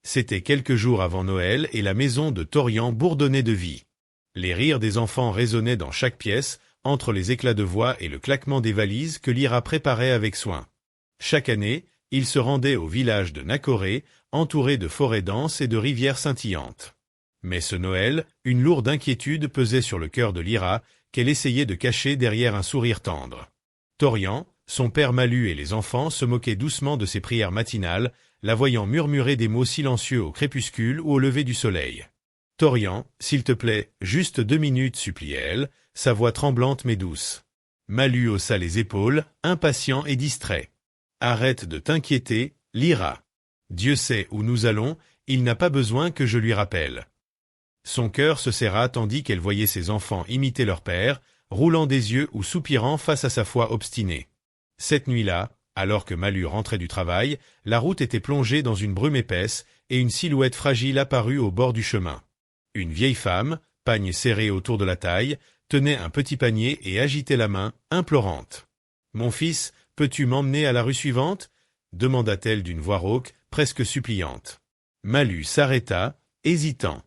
C'était quelques jours avant Noël et la maison de Torian bourdonnait de vie. Les rires des enfants résonnaient dans chaque pièce, entre les éclats de voix et le claquement des valises que Lyra préparait avec soin. Chaque année, ils se rendaient au village de Nakoré, entouré de forêts denses et de rivières scintillantes. Mais ce Noël, une lourde inquiétude pesait sur le cœur de Lyra, qu'elle essayait de cacher derrière un sourire tendre. Torian, son père Malu et les enfants se moquaient doucement de ses prières matinales, la voyant murmurer des mots silencieux au crépuscule ou au lever du soleil. « Torian, s'il te plaît, juste 2 minutes, suppliait-elle, sa voix tremblante mais douce. Malu haussa les épaules, impatient et distrait. « Arrête de t'inquiéter, Lyra. Dieu sait où nous allons, il n'a pas besoin que je lui rappelle. » Son cœur se serra tandis qu'elle voyait ses enfants imiter leur père, roulant des yeux ou soupirant face à sa foi obstinée. Cette nuit-là, alors que Malu rentrait du travail, la route était plongée dans une brume épaisse et une silhouette fragile apparut au bord du chemin. Une vieille femme, pagne serré autour de la taille, tenait un petit panier et agitait la main, implorante. « Mon fils, peux-tu m'emmener à la rue suivante ?» demanda-t-elle d'une voix rauque, presque suppliante. Malu s'arrêta, hésitant.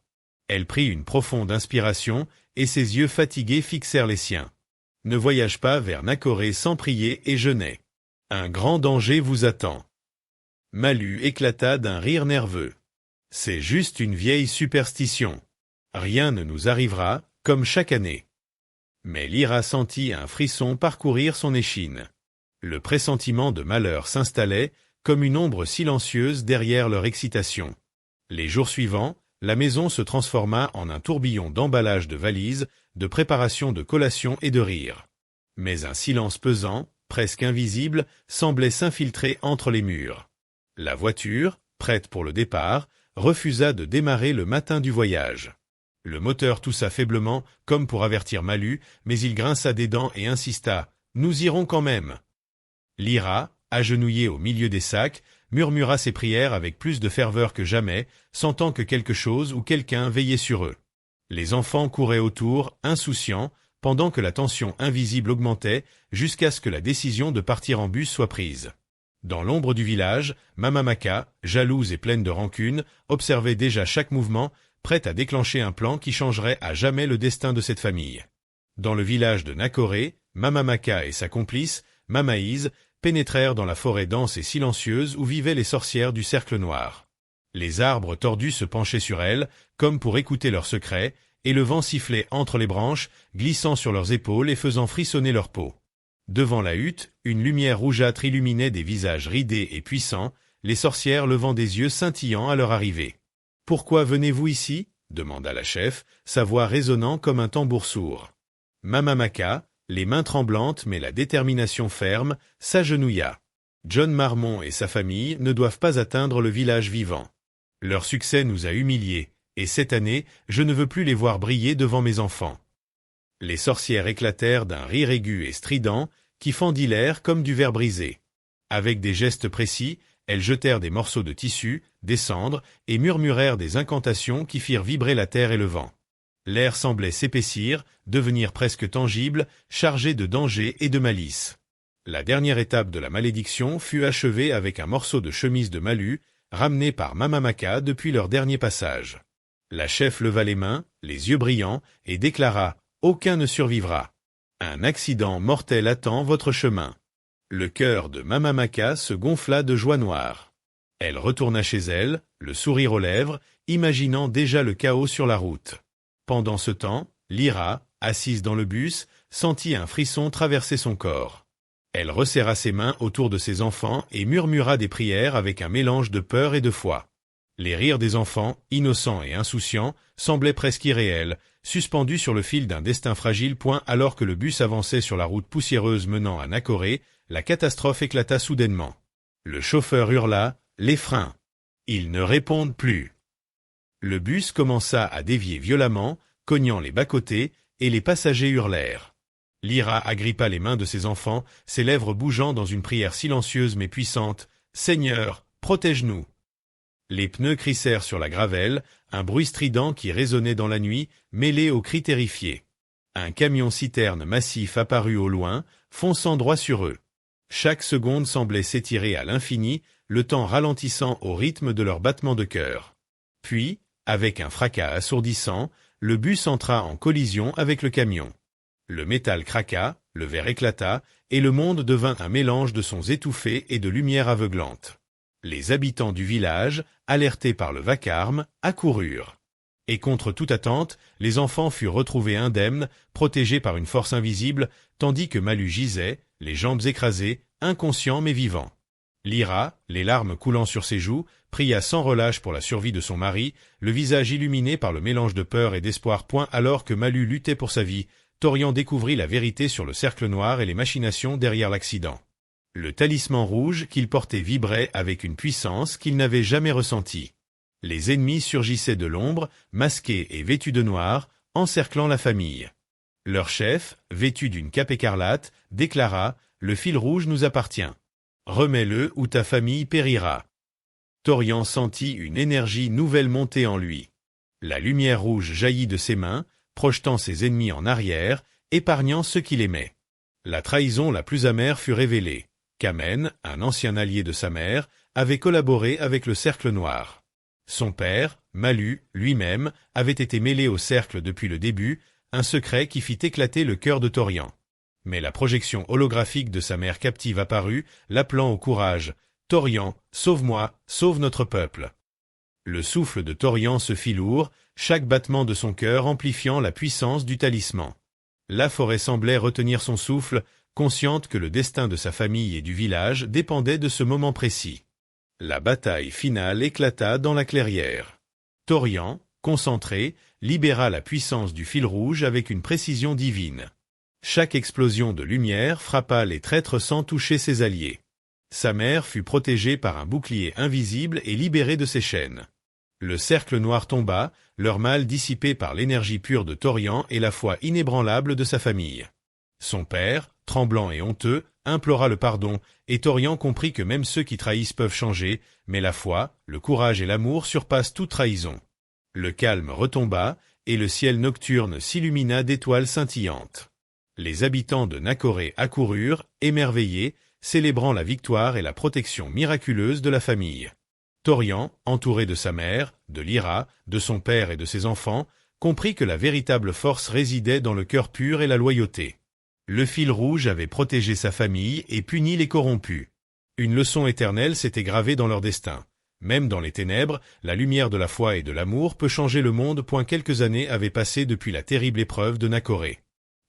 Elle prit une profonde inspiration et ses yeux fatigués fixèrent les siens. « Ne voyage pas vers Nakoré sans prier et jeûner. Un grand danger vous attend. » Malu éclata d'un rire nerveux. « C'est juste une vieille superstition. Rien ne nous arrivera, comme chaque année. » Mais Lyra sentit un frisson parcourir son échine. Le pressentiment de malheur s'installait, comme une ombre silencieuse derrière leur excitation. Les jours suivants, la maison se transforma en un tourbillon d'emballage de valises, de préparation de collations et de rires. Mais un silence pesant, presque invisible, semblait s'infiltrer entre les murs. La voiture, prête pour le départ, refusa de démarrer le matin du voyage. Le moteur toussa faiblement, comme pour avertir Malu, mais il grinça des dents et insista « Nous irons quand même !» Lyra, agenouillée au milieu des sacs, murmura ses prières avec plus de ferveur que jamais, sentant que quelque chose ou quelqu'un veillait sur eux. Les enfants couraient autour, insouciants, pendant que la tension invisible augmentait, jusqu'à ce que la décision de partir en bus soit prise. Dans l'ombre du village, Mama Maka, jalouse et pleine de rancune, observait déjà chaque mouvement, prête à déclencher un plan qui changerait à jamais le destin de cette famille. Dans le village de Nakoré, Mama Maka et sa complice, Mamaïse, pénétrèrent dans la forêt dense et silencieuse où vivaient les sorcières du cercle noir. Les arbres tordus se penchaient sur elles, comme pour écouter leurs secrets, et le vent sifflait entre les branches, glissant sur leurs épaules et faisant frissonner leur peau. Devant la hutte, une lumière rougeâtre illuminait des visages ridés et puissants, les sorcières levant des yeux scintillants à leur arrivée. « Pourquoi venez-vous ici ?» demanda la chef, sa voix résonnant comme un tambour sourd. Mama Maka, les mains tremblantes mais la détermination ferme, s'agenouilla. John Marmon et sa famille ne doivent pas atteindre le village vivant. Leur succès nous a humiliés, et cette année, je ne veux plus les voir briller devant mes enfants. Les sorcières éclatèrent d'un rire aigu et strident, qui fendit l'air comme du verre brisé. Avec des gestes précis, elles jetèrent des morceaux de tissu, des cendres, et murmurèrent des incantations qui firent vibrer la terre et le vent. L'air semblait s'épaissir, devenir presque tangible, chargé de danger et de malice. La dernière étape de la malédiction fut achevée avec un morceau de chemise de Malu, ramené par Mama Maka depuis leur dernier passage. La chef leva les mains, les yeux brillants, et déclara « Aucun ne survivra. Un accident mortel attend votre chemin. » Le cœur de Mama Maka se gonfla de joie noire. Elle retourna chez elle, le sourire aux lèvres, imaginant déjà le chaos sur la route. Pendant ce temps, Lyra, assise dans le bus, sentit un frisson traverser son corps. Elle resserra ses mains autour de ses enfants et murmura des prières avec un mélange de peur et de foi. Les rires des enfants, innocents et insouciants, semblaient presque irréels, suspendus sur le fil d'un destin fragile. Alors que le bus avançait sur la route poussiéreuse menant à Nakoré, la catastrophe éclata soudainement. Le chauffeur hurla « Les freins !» Ils ne répondent plus. Le bus commença à dévier violemment, cognant les bas-côtés, et les passagers hurlèrent. Lyra agrippa les mains de ses enfants, ses lèvres bougeant dans une prière silencieuse mais puissante. « Seigneur, protège-nous !» Les pneus crissèrent sur la gravelle, un bruit strident qui résonnait dans la nuit, mêlé aux cris terrifiés. Un camion-citerne massif apparut au loin, fonçant droit sur eux. Chaque seconde semblait s'étirer à l'infini, le temps ralentissant au rythme de leur battement de cœur. Puis, avec un fracas assourdissant, le bus entra en collision avec le camion. Le métal craqua, le verre éclata, et le monde devint un mélange de sons étouffés et de lumière aveuglante. Les habitants du village, alertés par le vacarme, accoururent. Et contre toute attente, les enfants furent retrouvés indemnes, protégés par une force invisible, tandis que Malu gisait, les jambes écrasées, inconscient mais vivant. Lyra, les larmes coulant sur ses joues, pria sans relâche pour la survie de son mari, le visage illuminé par le mélange de peur et d'espoir. Alors que Malu luttait pour sa vie, Torian découvrit la vérité sur le cercle noir et les machinations derrière l'accident. Le talisman rouge qu'il portait vibrait avec une puissance qu'il n'avait jamais ressentie. Les ennemis surgissaient de l'ombre, masqués et vêtus de noir, encerclant la famille. Leur chef, vêtu d'une cape écarlate, déclara « Le fil rouge nous appartient. Remets-le ou ta famille périra. » Torian sentit une énergie nouvelle monter en lui. La lumière rouge jaillit de ses mains, projetant ses ennemis en arrière, épargnant ceux qu'il aimait. La trahison la plus amère fut révélée. Kamen, un ancien allié de sa mère, avait collaboré avec le Cercle Noir. Son père, Malu, lui-même, avait été mêlé au cercle depuis le début, un secret qui fit éclater le cœur de Torian. Mais la projection holographique de sa mère captive apparut, l'appelant au courage. « Torian, sauve-moi, sauve notre peuple !» Le souffle de Torian se fit lourd, chaque battement de son cœur amplifiant la puissance du talisman. La forêt semblait retenir son souffle, consciente que le destin de sa famille et du village dépendait de ce moment précis. La bataille finale éclata dans la clairière. Torian, concentré, libéra la puissance du fil rouge avec une précision divine. Chaque explosion de lumière frappa les traîtres sans toucher ses alliés. Sa mère fut protégée par un bouclier invisible et libérée de ses chaînes. Le cercle noir tomba, leur mal dissipé par l'énergie pure de Torian et la foi inébranlable de sa famille. Son père, tremblant et honteux, implora le pardon, et Torian comprit que même ceux qui trahissent peuvent changer, mais la foi, le courage et l'amour surpassent toute trahison. Le calme retomba, et le ciel nocturne s'illumina d'étoiles scintillantes. Les habitants de Nakoré accoururent, émerveillés, célébrant la victoire et la protection miraculeuse de la famille. Torian, entouré de sa mère, de Lyra, de son père et de ses enfants, comprit que la véritable force résidait dans le cœur pur et la loyauté. Le fil rouge avait protégé sa famille et puni les corrompus. Une leçon éternelle s'était gravée dans leur destin. Même dans les ténèbres, la lumière de la foi et de l'amour peut changer le monde. Quelques années avaient passé depuis la terrible épreuve de Nakoré.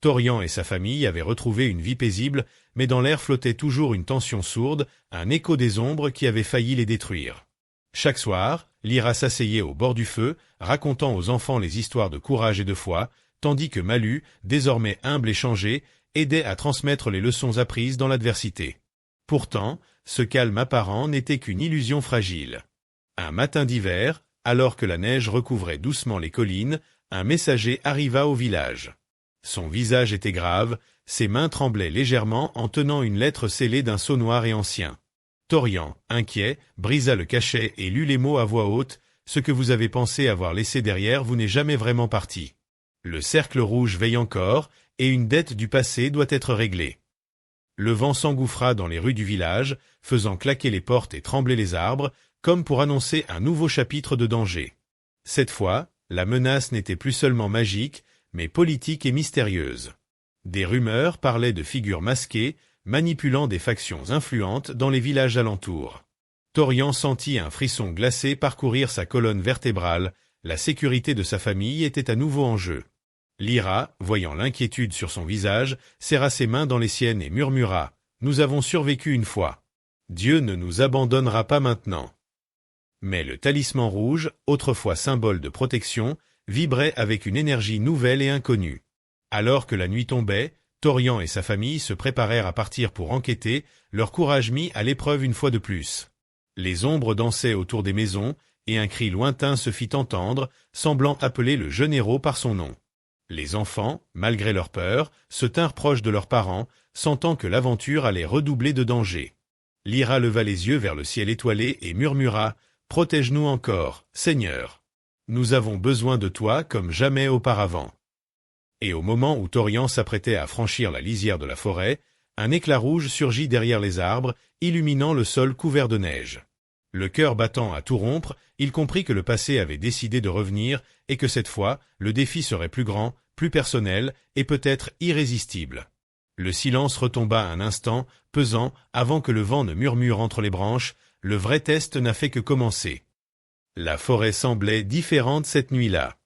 Torian et sa famille avaient retrouvé une vie paisible, mais dans l'air flottait toujours une tension sourde, un écho des ombres qui avait failli les détruire. Chaque soir, Lyra s'asseyait au bord du feu, racontant aux enfants les histoires de courage et de foi, tandis que Malu, désormais humble et changé, aidait à transmettre les leçons apprises dans l'adversité. Pourtant, ce calme apparent n'était qu'une illusion fragile. Un matin d'hiver, alors que la neige recouvrait doucement les collines, un messager arriva au village. Son visage était grave, ses mains tremblaient légèrement en tenant une lettre scellée d'un sceau noir et ancien. Torian, inquiet, brisa le cachet et lut les mots à voix haute. « Ce que vous avez pensé avoir laissé derrière vous n'est jamais vraiment parti. Le cercle rouge veille encore, et une dette du passé doit être réglée. » Le vent s'engouffra dans les rues du village, faisant claquer les portes et trembler les arbres, comme pour annoncer un nouveau chapitre de danger. Cette fois, la menace n'était plus seulement magique, mais politique et mystérieuse. Des rumeurs parlaient de figures masquées, manipulant des factions influentes dans les villages alentours. Torian sentit un frisson glacé parcourir sa colonne vertébrale, la sécurité de sa famille était à nouveau en jeu. Lyra, voyant l'inquiétude sur son visage, serra ses mains dans les siennes et murmura « Nous avons survécu une fois. Dieu ne nous abandonnera pas maintenant. » Mais le talisman rouge, autrefois symbole de protection, vibrait avec une énergie nouvelle et inconnue. Alors que la nuit tombait, Torian et sa famille se préparèrent à partir pour enquêter, leur courage mis à l'épreuve une fois de plus. Les ombres dansaient autour des maisons, et un cri lointain se fit entendre, semblant appeler le jeune héros par son nom. Les enfants, malgré leur peur, se tinrent proches de leurs parents, sentant que l'aventure allait redoubler de danger. Lyra leva les yeux vers le ciel étoilé et murmura « Protège-nous encore, Seigneur. Nous avons besoin de toi comme jamais auparavant. » Et au moment où Torian s'apprêtait à franchir la lisière de la forêt, un éclat rouge surgit derrière les arbres, illuminant le sol couvert de neige. Le cœur battant à tout rompre, il comprit que le passé avait décidé de revenir et que cette fois, le défi serait plus grand, plus personnel et peut-être irrésistible. Le silence retomba un instant, pesant, avant que le vent ne murmure entre les branches. Le vrai test n'a fait que commencer. La forêt semblait différente cette nuit-là.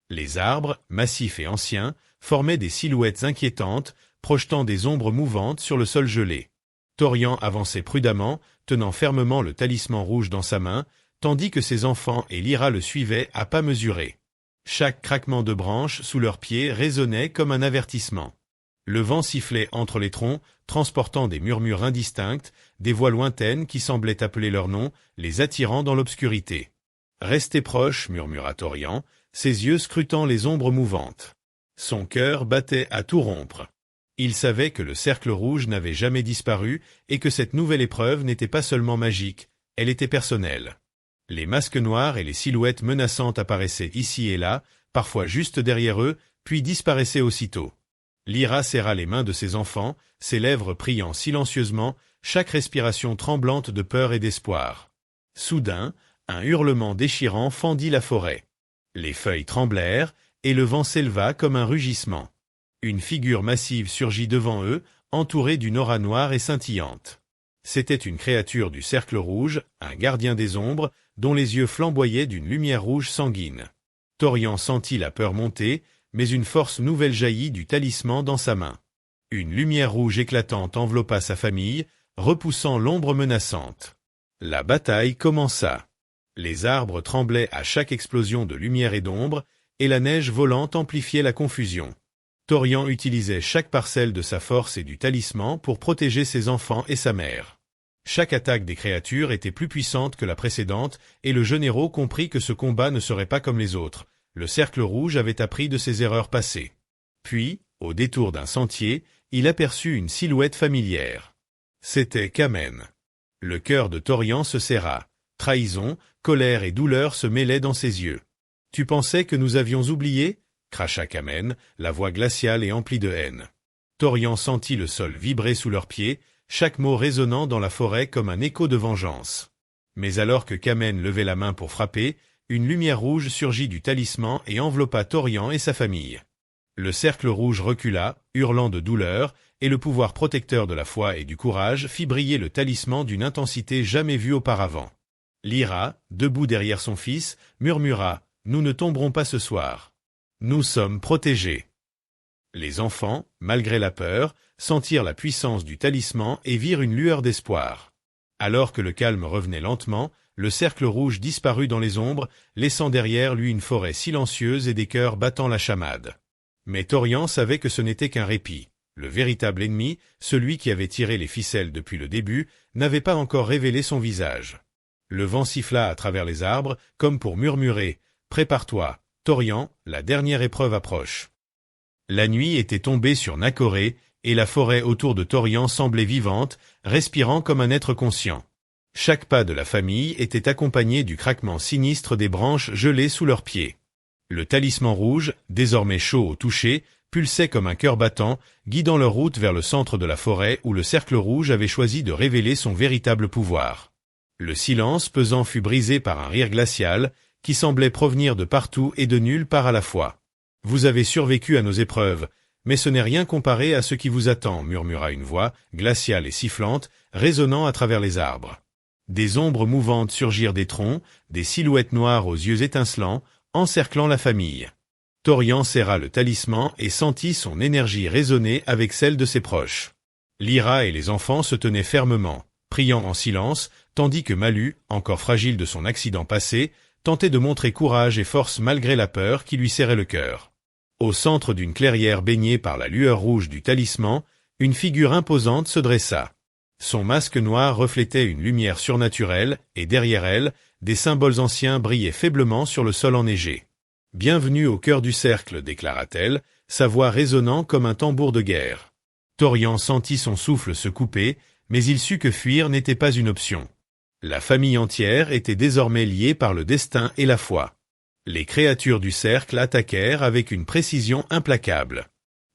Les arbres, massifs et anciens, formaient des silhouettes inquiétantes, projetant des ombres mouvantes sur le sol gelé. Thorian avançait prudemment, tenant fermement le talisman rouge dans sa main, tandis que ses enfants et Lyra le suivaient à pas mesurés. Chaque craquement de branches sous leurs pieds résonnait comme un avertissement. Le vent sifflait entre les troncs, transportant des murmures indistincts, des voix lointaines qui semblaient appeler leur nom, les attirant dans l'obscurité. « Restez proches » murmura Thorian, ses yeux scrutant les ombres mouvantes. Son cœur battait à tout rompre. Il savait que le cercle rouge n'avait jamais disparu et que cette nouvelle épreuve n'était pas seulement magique, elle était personnelle. Les masques noirs et les silhouettes menaçantes apparaissaient ici et là, parfois juste derrière eux, puis disparaissaient aussitôt. Lyra serra les mains de ses enfants, ses lèvres priant silencieusement, chaque respiration tremblante de peur et d'espoir. Soudain, un hurlement déchirant fendit la forêt. Les feuilles tremblèrent, et le vent s'éleva comme un rugissement. Une figure massive surgit devant eux, entourée d'une aura noire et scintillante. C'était une créature du cercle rouge, un gardien des ombres, dont les yeux flamboyaient d'une lumière rouge sanguine. Thorian sentit la peur monter, mais une force nouvelle jaillit du talisman dans sa main. Une lumière rouge éclatante enveloppa sa famille, repoussant l'ombre menaçante. La bataille commença. Les arbres tremblaient à chaque explosion de lumière et d'ombre, et la neige volante amplifiait la confusion. Thorian utilisait chaque parcelle de sa force et du talisman pour protéger ses enfants et sa mère. Chaque attaque des créatures était plus puissante que la précédente, et le jeune héros comprit que ce combat ne serait pas comme les autres. Le cercle rouge avait appris de ses erreurs passées. Puis, au détour d'un sentier, il aperçut une silhouette familière. C'était Kamen. Le cœur de Thorian se serra. Trahison, colère et douleur se mêlaient dans ses yeux. « Tu pensais que nous avions oublié ?» cracha Kamen, la voix glaciale et emplie de haine. Thorian sentit le sol vibrer sous leurs pieds, chaque mot résonnant dans la forêt comme un écho de vengeance. Mais alors que Kamen levait la main pour frapper, une lumière rouge surgit du talisman et enveloppa Thorian et sa famille. Le cercle rouge recula, hurlant de douleur, et le pouvoir protecteur de la foi et du courage fit briller le talisman d'une intensité jamais vue auparavant. Lyra, debout derrière son fils, murmura « Nous ne tomberons pas ce soir. Nous sommes protégés. » Les enfants, malgré la peur, sentirent la puissance du talisman et virent une lueur d'espoir. Alors que le calme revenait lentement, le cercle rouge disparut dans les ombres, laissant derrière lui une forêt silencieuse et des cœurs battant la chamade. Mais Thorian savait que ce n'était qu'un répit. Le véritable ennemi, celui qui avait tiré les ficelles depuis le début, n'avait pas encore révélé son visage. Le vent siffla à travers les arbres, comme pour murmurer « Prépare-toi, Thorian, la dernière épreuve approche. » La nuit était tombée sur Nakoré, et la forêt autour de Thorian semblait vivante, respirant comme un être conscient. Chaque pas de la famille était accompagné du craquement sinistre des branches gelées sous leurs pieds. Le talisman rouge, désormais chaud au toucher, pulsait comme un cœur battant, guidant leur route vers le centre de la forêt où le cercle rouge avait choisi de révéler son véritable pouvoir. Le silence pesant fut brisé par un rire glacial, qui semblait provenir de partout et de nulle part à la fois. « Vous avez survécu à nos épreuves, mais ce n'est rien comparé à ce qui vous attend, » murmura une voix, glaciale et sifflante, résonnant à travers les arbres. Des ombres mouvantes surgirent des troncs, des silhouettes noires aux yeux étincelants, encerclant la famille. Thorian serra le talisman et sentit son énergie résonner avec celle de ses proches. Lyra et les enfants se tenaient fermement, priant en silence, tandis que Malu, encore fragile de son accident passé, tentait de montrer courage et force malgré la peur qui lui serrait le cœur. Au centre d'une clairière baignée par la lueur rouge du talisman, une figure imposante se dressa. Son masque noir reflétait une lumière surnaturelle, et derrière elle, des symboles anciens brillaient faiblement sur le sol enneigé. « Bienvenue au cœur du cercle » déclara-t-elle, sa voix résonnant comme un tambour de guerre. Thorian sentit son souffle se couper, mais il sut que fuir n'était pas une option. La famille entière était désormais liée par le destin et la foi. Les créatures du cercle attaquèrent avec une précision implacable.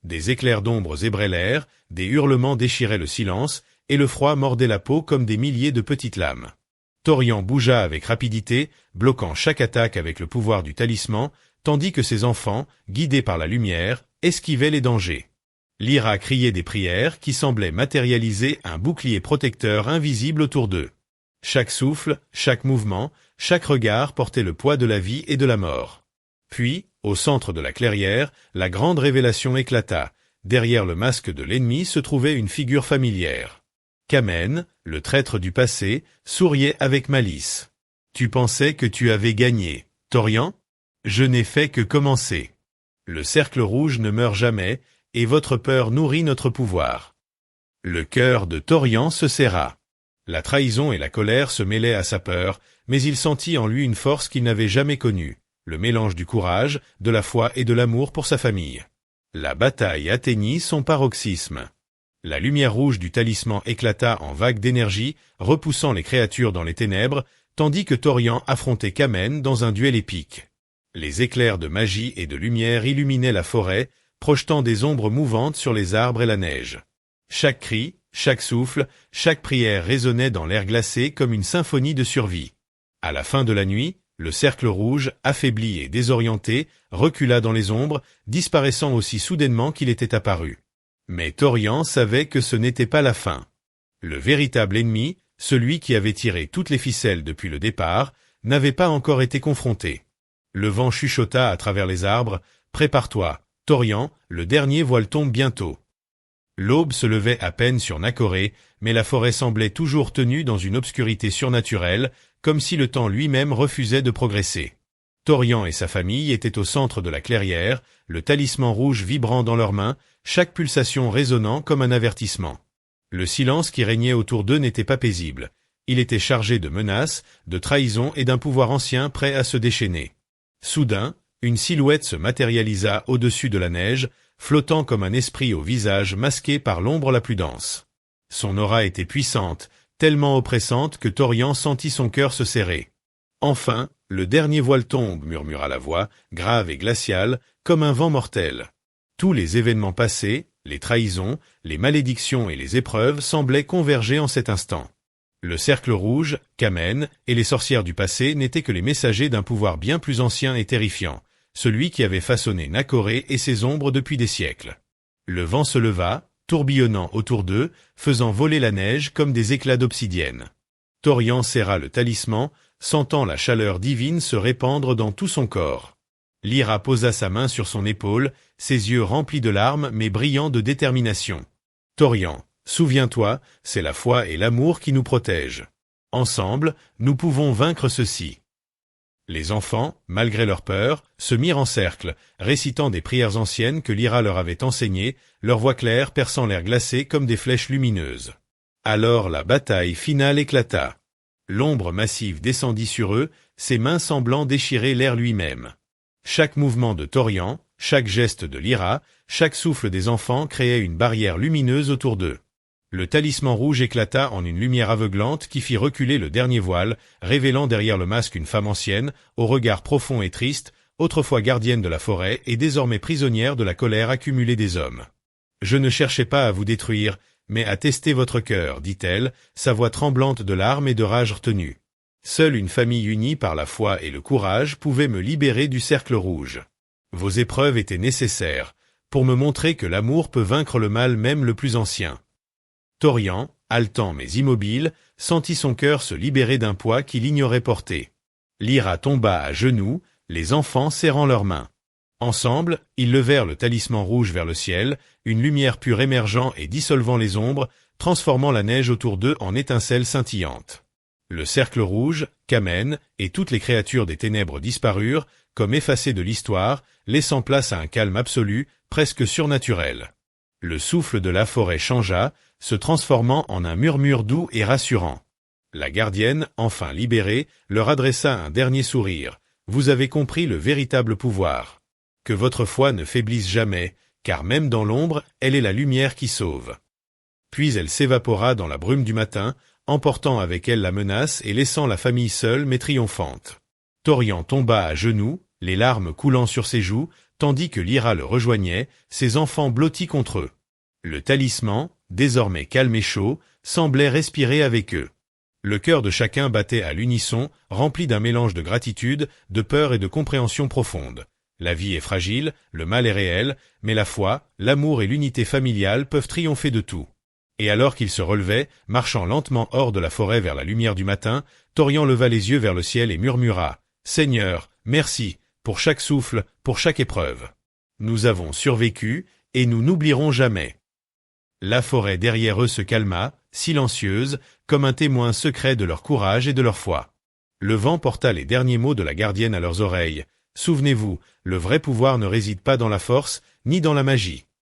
Des éclairs d'ombre zébraient l'air, des hurlements déchiraient le silence, et le froid mordait la peau comme des milliers de petites lames. Torian bougea avec rapidité, bloquant chaque attaque avec le pouvoir du talisman, tandis que ses enfants, guidés par la lumière, esquivaient les dangers. Lyra criait des prières qui semblaient matérialiser un bouclier protecteur invisible autour d'eux. Chaque souffle, chaque mouvement, chaque regard portait le poids de la vie et de la mort. Puis, au centre de la clairière, la grande révélation éclata. Derrière le masque de l'ennemi se trouvait une figure familière. Kamen, le traître du passé, souriait avec malice. « Tu pensais que tu avais gagné, Torian ? Je n'ai fait que commencer. Le cercle rouge ne meurt jamais, et votre peur nourrit notre pouvoir. » Le cœur de Torian se serra. La trahison et la colère se mêlaient à sa peur, mais il sentit en lui une force qu'il n'avait jamais connue, le mélange du courage, de la foi et de l'amour pour sa famille. La bataille atteignit son paroxysme. La lumière rouge du talisman éclata en vagues d'énergie, repoussant les créatures dans les ténèbres, tandis que Torian affrontait Kamen dans un duel épique. Les éclairs de magie et de lumière illuminaient la forêt, projetant des ombres mouvantes sur les arbres et la neige. Chaque cri, chaque souffle, chaque prière résonnait dans l'air glacé comme une symphonie de survie. À la fin de la nuit, le cercle rouge, affaibli et désorienté, recula dans les ombres, disparaissant aussi soudainement qu'il était apparu. Mais Torian savait que ce n'était pas la fin. Le véritable ennemi, celui qui avait tiré toutes les ficelles depuis le départ, n'avait pas encore été confronté. Le vent chuchota à travers les arbres, « Prépare-toi, Torian, le dernier voile tombe bientôt. » L'aube se levait à peine sur Nakoré, mais la forêt semblait toujours tenue dans une obscurité surnaturelle, comme si le temps lui-même refusait de progresser. Torian et sa famille étaient au centre de la clairière, le talisman rouge vibrant dans leurs mains, chaque pulsation résonnant comme un avertissement. Le silence qui régnait autour d'eux n'était pas paisible. Il était chargé de menaces, de trahison et d'un pouvoir ancien prêt à se déchaîner. Soudain, une silhouette se matérialisa au-dessus de la neige, flottant comme un esprit au visage masqué par l'ombre la plus dense. Son aura était puissante, tellement oppressante que Torian sentit son cœur se serrer. « Enfin, le dernier voile tombe » murmura la voix, grave et glaciale, comme un vent mortel. Tous les événements passés, les trahisons, les malédictions et les épreuves semblaient converger en cet instant. Le cercle rouge, Kamen, et les sorcières du passé n'étaient que les messagers d'un pouvoir bien plus ancien et terrifiant, celui qui avait façonné Nakoré et ses ombres depuis des siècles. Le vent se leva, tourbillonnant autour d'eux, faisant voler la neige comme des éclats d'obsidienne. Torian serra le talisman, sentant la chaleur divine se répandre dans tout son corps. Lyra posa sa main sur son épaule, ses yeux remplis de larmes mais brillants de détermination. « Torian, souviens-toi, c'est la foi et l'amour qui nous protègent. Ensemble, nous pouvons vaincre ceci. » Les enfants, malgré leur peur, se mirent en cercle, récitant des prières anciennes que Lyra leur avait enseignées, leur voix claire perçant l'air glacé comme des flèches lumineuses. Alors la bataille finale éclata. L'ombre massive descendit sur eux, ses mains semblant déchirer l'air lui-même. Chaque mouvement de Torian, chaque geste de Lyra, chaque souffle des enfants créait une barrière lumineuse autour d'eux. Le talisman rouge éclata en une lumière aveuglante qui fit reculer le dernier voile, révélant derrière le masque une femme ancienne, au regard profond et triste, autrefois gardienne de la forêt et désormais prisonnière de la colère accumulée des hommes. « Je ne cherchais pas à vous détruire, mais à tester votre cœur, dit-elle, sa voix tremblante de larmes et de rage retenue. Seule une famille unie par la foi et le courage pouvait me libérer du cercle rouge. Vos épreuves étaient nécessaires, pour me montrer que l'amour peut vaincre le mal même le plus ancien. » Torian, haletant mais immobile, sentit son cœur se libérer d'un poids qu'il ignorait porter. Lyra tomba à genoux, les enfants serrant leurs mains. Ensemble, ils levèrent le talisman rouge vers le ciel, une lumière pure émergeant et dissolvant les ombres, transformant la neige autour d'eux en étincelles scintillantes. Le cercle rouge, Kamen, et toutes les créatures des ténèbres disparurent, comme effacées de l'histoire, laissant place à un calme absolu, presque surnaturel. Le souffle de la forêt changea, se transformant en un murmure doux et rassurant. La gardienne, enfin libérée, leur adressa un dernier sourire. « Vous avez compris le véritable pouvoir. Que votre foi ne faiblisse jamais, car même dans l'ombre, elle est la lumière qui sauve. » Puis elle s'évapora dans la brume du matin, emportant avec elle la menace et laissant la famille seule mais triomphante. Torian tomba à genoux, les larmes coulant sur ses joues, tandis que Lyra le rejoignait, ses enfants blottis contre eux. Le talisman, désormais calme et chaud, semblait respirer avec eux. Le cœur de chacun battait à l'unisson, rempli d'un mélange de gratitude, de peur et de compréhension profonde. La vie est fragile, le mal est réel, mais la foi, l'amour et l'unité familiale peuvent triompher de tout. Et alors qu'il se relevait, marchant lentement hors de la forêt vers la lumière du matin, Torian leva les yeux vers le ciel et murmura « Seigneur, merci, pour chaque souffle, pour chaque épreuve. Nous avons survécu, et nous n'oublierons jamais. » La forêt derrière eux se calma, silencieuse, comme un témoin secret de leur courage et de leur foi. Le vent porta les derniers mots de la gardienne à leurs oreilles. « Souvenez-vous, le vrai pouvoir ne réside pas dans la force, ni dans la magie.